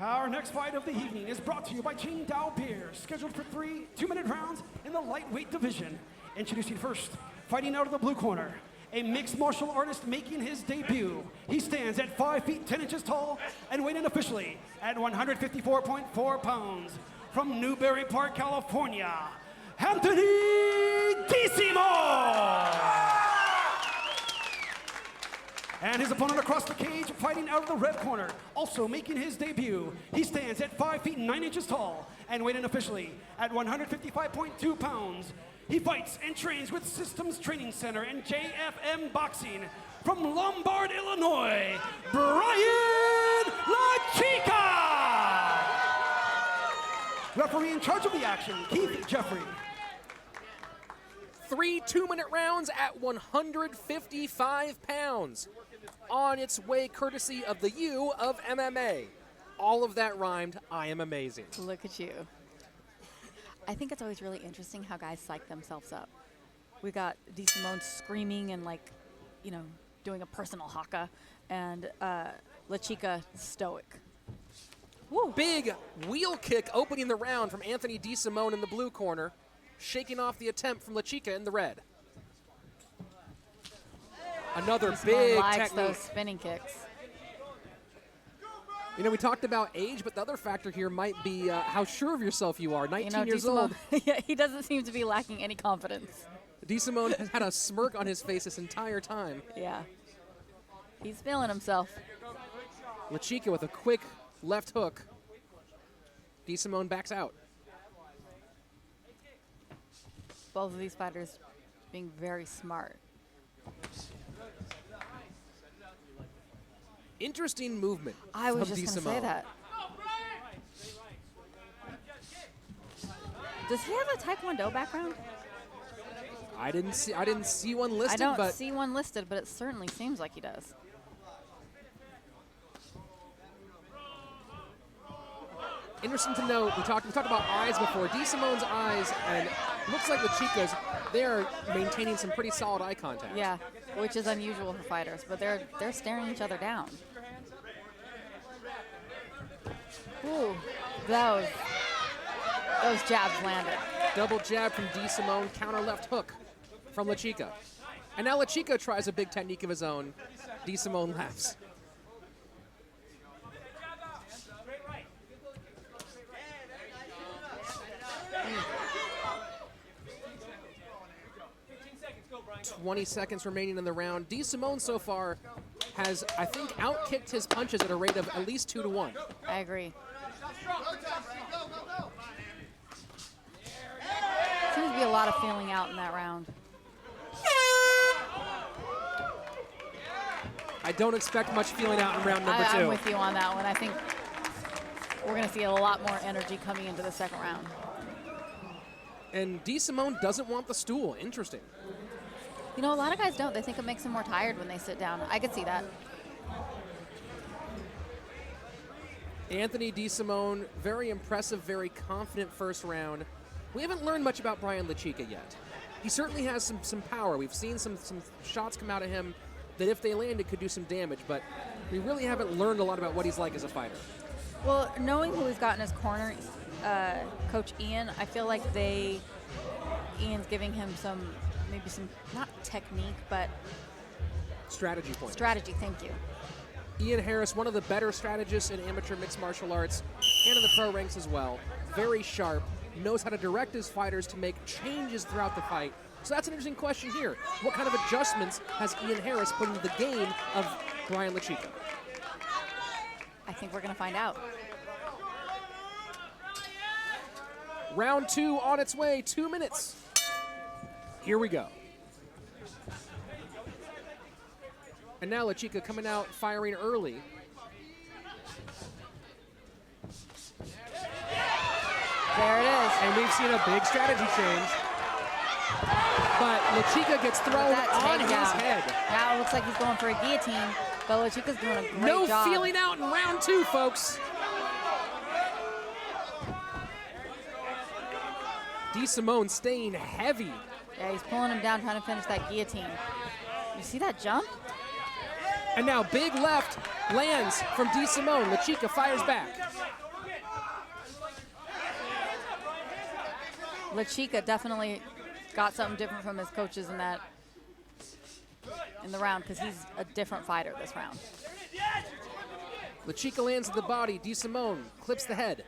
Our next fight of the evening is brought to you by Qingdao Beer, scheduled for 3 2-minute rounds in the lightweight division. Introducing first, fighting out of the blue corner, a mixed martial artist making his debut. He stands at 5 feet 10 inches tall and weighing officially at 154.4 pounds. From Newbury Park, California, Anthony Desimone! And his opponent across the cage, fighting out of the red corner, also making his debut. He stands at 5 feet 9 inches tall and weighing officially at 155.2 pounds. He fights and trains with Systems Training Center and JFM Boxing. From Lombard, Illinois, Bryan Lachica! Referee in charge of the action, Keith Jeffrey. 3 2-minute rounds at 155 pounds. On its way courtesy of the UofMMA. All of that rhymed, I am amazing. Look at you. I think it's always really interesting how guys psych themselves up. We got Desimone screaming and doing a personal haka, and Lachica stoic. Woo. Big wheel kick opening the round from Anthony Desimone in the blue corner, shaking off the attempt from Lachica in the red. Another big likes technique. Those spinning kicks. You know, we talked about age, but the other factor here might be how sure of yourself you are. 19 years old. Yeah, he doesn't seem to be lacking any confidence. Desimone has had a smirk on his face this entire time. Yeah. He's feeling himself. Lachica with a quick left hook. Desimone backs out. Both of these fighters being very smart. Interesting movement. I was just Desimone. going to say that. Does he have a Taekwondo background? I didn't see one listed. I don't see one listed, but it certainly seems like he does. Interesting to note, we talked about eyes before. Desimone's eyes, and looks like Lachica's, they are maintaining some pretty solid eye contact. Yeah, which is unusual for fighters, but they're staring each other down. Ooh, those jabs landed. Double jab from Desimone, counter left hook from Lachica. And now Lachica tries a big technique of his own. Desimone laughs. Mm. 20 seconds remaining in the round. Desimone so far has, I think, outkicked his punches at a rate of at least 2-1. I agree. Seems to be a lot of feeling out in that round. I don't expect much feeling out in round number 2. I'm with you on that one. I think we're going to see a lot more energy coming into the second round. And Desimone doesn't want the stool. Interesting. You know, a lot of guys don't. They think it makes them more tired when they sit down. I could see that. Anthony Desimone, very impressive, very confident first round. We haven't learned much about Bryan Lachica yet. He certainly has some power. We've seen some shots come out of him that if they landed could do some damage, but we really haven't learned a lot about what he's like as a fighter. Well, knowing who he's got in his corner, Coach Ian, I feel like Ian's giving him maybe some, not technique, but strategy points. Strategy, thank you. Ian Harris, one of the better strategists in amateur mixed martial arts and in the pro ranks as well. Very sharp, knows how to direct his fighters to make changes throughout the fight. So that's an interesting question here. What kind of adjustments has Ian Harris put into the game of Bryan Lachica? I think we're going to find out. Round 2 on its way, 2 minutes. Here we go. And now Lachica coming out firing early. There it is. And we've seen a big strategy change. But Lachica gets thrown on his head. Now it looks like he's going for a guillotine, but Lachica's doing a great job. No feeling out in round 2, folks. Desimone staying heavy. Yeah, he's pulling him down, trying to finish that guillotine. You see that jump? And now big left lands from Desimone. Lachica fires back. Lachica definitely got something different from his coaches in the round, because he's a different fighter this round. Lachica lands at the body. Desimone clips the head.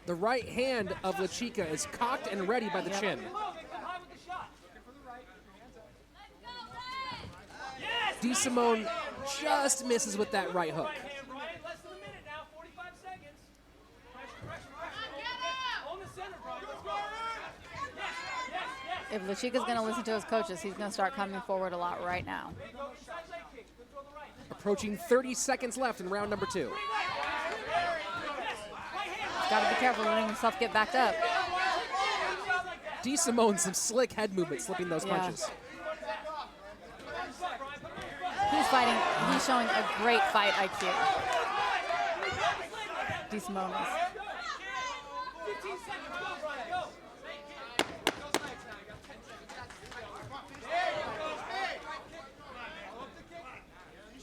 The right hand of Lachica is cocked and ready by the chin. Desimone just misses with that right hook. If Lachica's going to listen to his coaches, he's going to start coming forward a lot right now. Approaching 30 seconds left in round number 2. Got to be careful letting himself get backed up. Desimone, some slick head movement, slipping those punches. He's showing a great fight IQ. Desimone is. 15 seconds, go, Bryan, go.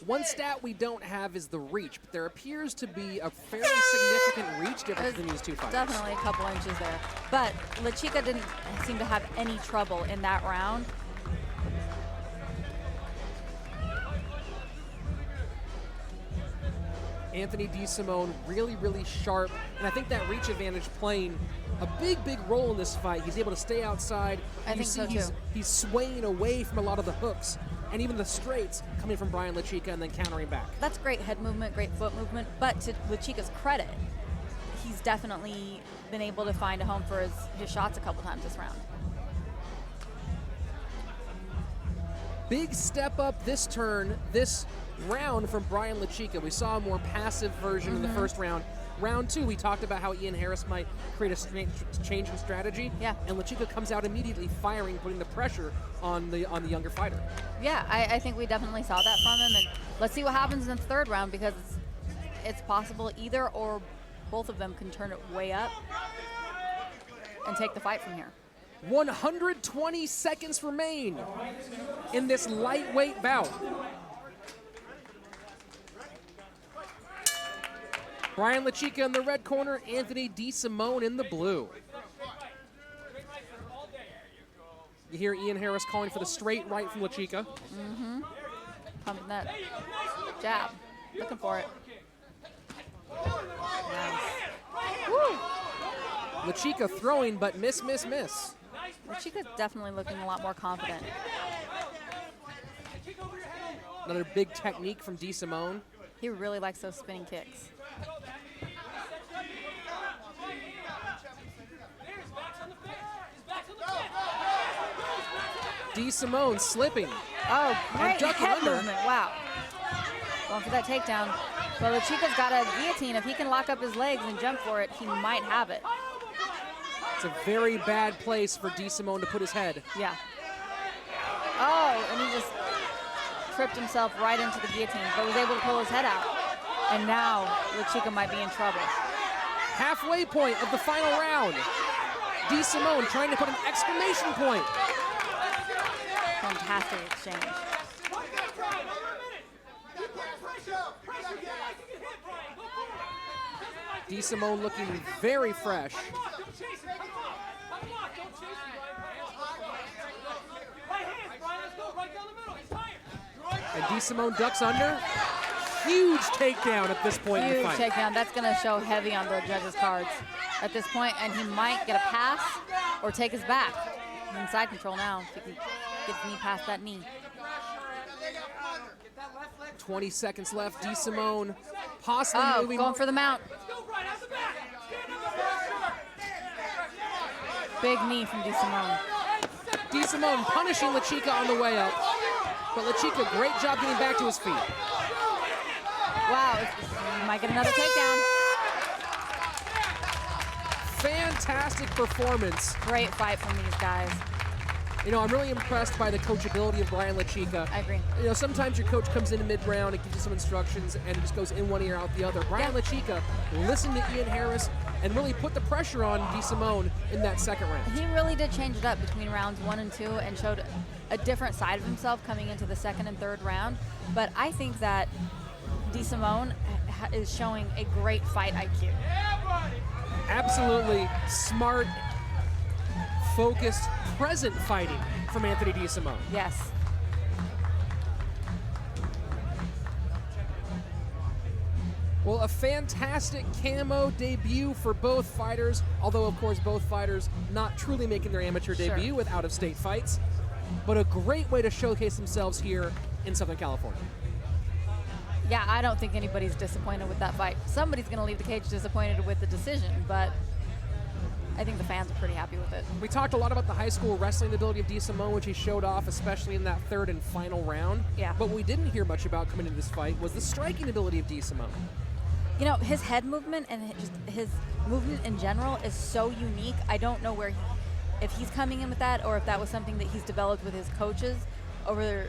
One stat we don't have is the reach, but there appears to be a fairly significant reach difference between these two fighters. Definitely a couple inches there. But Lachica didn't seem to have any trouble in that round. Anthony Desimone really, really sharp, and I think that reach advantage playing a big, big role in this fight. He's able to stay outside. I think so, too. He's swaying away from a lot of the hooks and even the straights coming from Bryan Lachica and then countering back. That's great head movement, great foot movement, but to Lachica's credit, he's definitely been able to find a home for his shots a couple times this round. Big step up this round from Bryan Lachica. We saw a more passive version in the first round. Round 2, we talked about how Ian Harris might create a change in strategy. Yeah. And Lachica comes out immediately firing, putting the pressure on the younger fighter. Yeah, I think we definitely saw that from him, and let's see what happens in the third round, because it's possible either or both of them can turn it way up and take the fight from here. 120 seconds remain in this lightweight bout. Bryan Lachica in the red corner, Anthony Desimone in the blue. You hear Ian Harris calling for the straight right from Lachica. Pumping that jab, looking for it. Nice. Woo! Lachica throwing, but miss. Lachica's definitely looking a lot more confident. Another big technique from Desimone. He really likes those spinning kicks. Desimone slipping. Oh, great ducking head under. movement, wow. Going for that takedown. But Lachica's got a guillotine. If he can lock up his legs and jump for it, he might have it. It's a very bad place for Desimone to put his head. Yeah. Oh, and he just tripped himself right into the guillotine, but was able to pull his head out. And now Lachica might be in trouble. Halfway point of the final round. Desimone trying to put an exclamation point. Fantastic exchange. Desimone looking very fresh. And Desimone ducks under. Huge takedown at this point in the Huge fight. takedown. That's going to show heavy on the judges' cards at this point, and he might get a pass or take his back. He's in side control now. If he can get his knee past that knee. 20 seconds left. Desimone possibly moving. Going for the mount. Big knee from Desimone. Desimone punishing Lachica on the way up. But Lachica, great job getting back to his feet. Wow, he might get another takedown. Fantastic performance. Great fight from these guys. You know, I'm really impressed by the coachability of Bryan Lachica. I agree. You know, sometimes your coach comes into mid-round and gives you some instructions and it just goes in one ear, out the other. Bryan Lachica listened to Ian Harris and really put the pressure on Desimone in that second round. He really did change it up between rounds 1 and 2 and showed a different side of himself coming into the second and third round. But I think that Desimone is showing a great fight IQ. Absolutely smart, focused, present fighting from Anthony Desimone. Yes. Well, a fantastic camo debut for both fighters, although, of course, both fighters not truly making their amateur debut with out-of-state fights, but a great way to showcase themselves here in Southern California. Yeah, I don't think anybody's disappointed with that fight. Somebody's going to leave the cage disappointed with the decision, but I think the fans are pretty happy with it. We talked a lot about the high school wrestling ability of Desimone, which he showed off, especially in that third and final round. Yeah. But what we didn't hear much about coming into this fight was the striking ability of Desimone. You know, his head movement and just his movement in general is so unique. I don't know if he's coming in with that or if that was something that he's developed with his coaches over,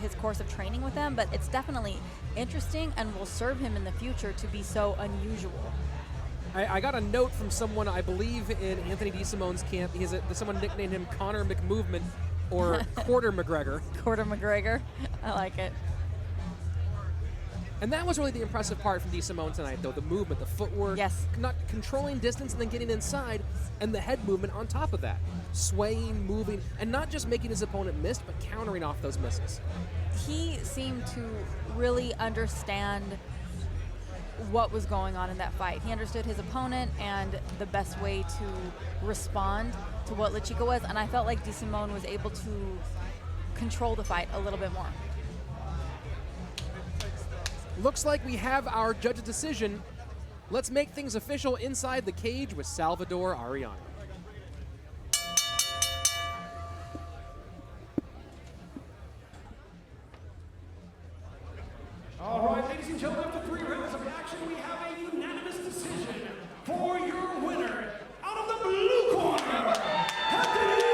his course of training with them, but it's definitely interesting and will serve him in the future to be so unusual. I got a note from someone, I believe, in Anthony Desimone's camp. Someone nicknamed him Connor McMovement or Quarter McGregor. Quarter McGregor. I like it. And that was really the impressive part from Desimone tonight, though. The movement, the footwork. Yes. Not controlling distance and then getting inside, and the head movement on top of that. Swaying, moving, and not just making his opponent miss, but countering off those misses. He seemed to really understand what was going on in that fight. He understood his opponent and the best way to respond to what Lachica was, and I felt like Desimone was able to control the fight a little bit more. Looks like we have our judge's decision. Let's make things official inside the cage with Salvador Ariano. All right, ladies and gentlemen, after 3 rounds of action, we have a unanimous decision for your winner. Out of the blue corner, Anthony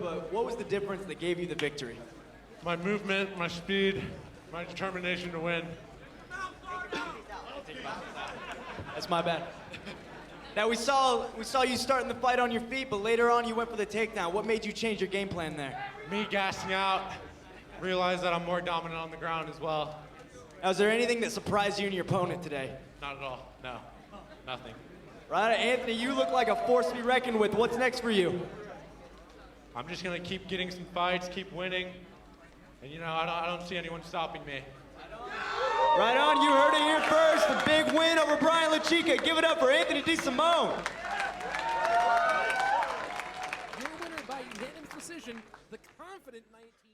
But what was the difference that gave you the victory? My movement, my speed, my determination to win. That's my bad. Now we saw you starting the fight on your feet, but later on you went for the takedown. What made you change your game plan there? Me gassing out, realized that I'm more dominant on the ground as well. Now, is there anything that surprised you and your opponent today? Not at all, no, nothing. Right, Anthony, you look like a force to be reckoned with. What's next for you? I'm just gonna keep getting some fights, keep winning, and I don't see anyone stopping me. Right on, you heard it here first. The big win over Bryan Lachica. Give it up for Anthony Desimone. Your winner by unanimous decision, the confident 19.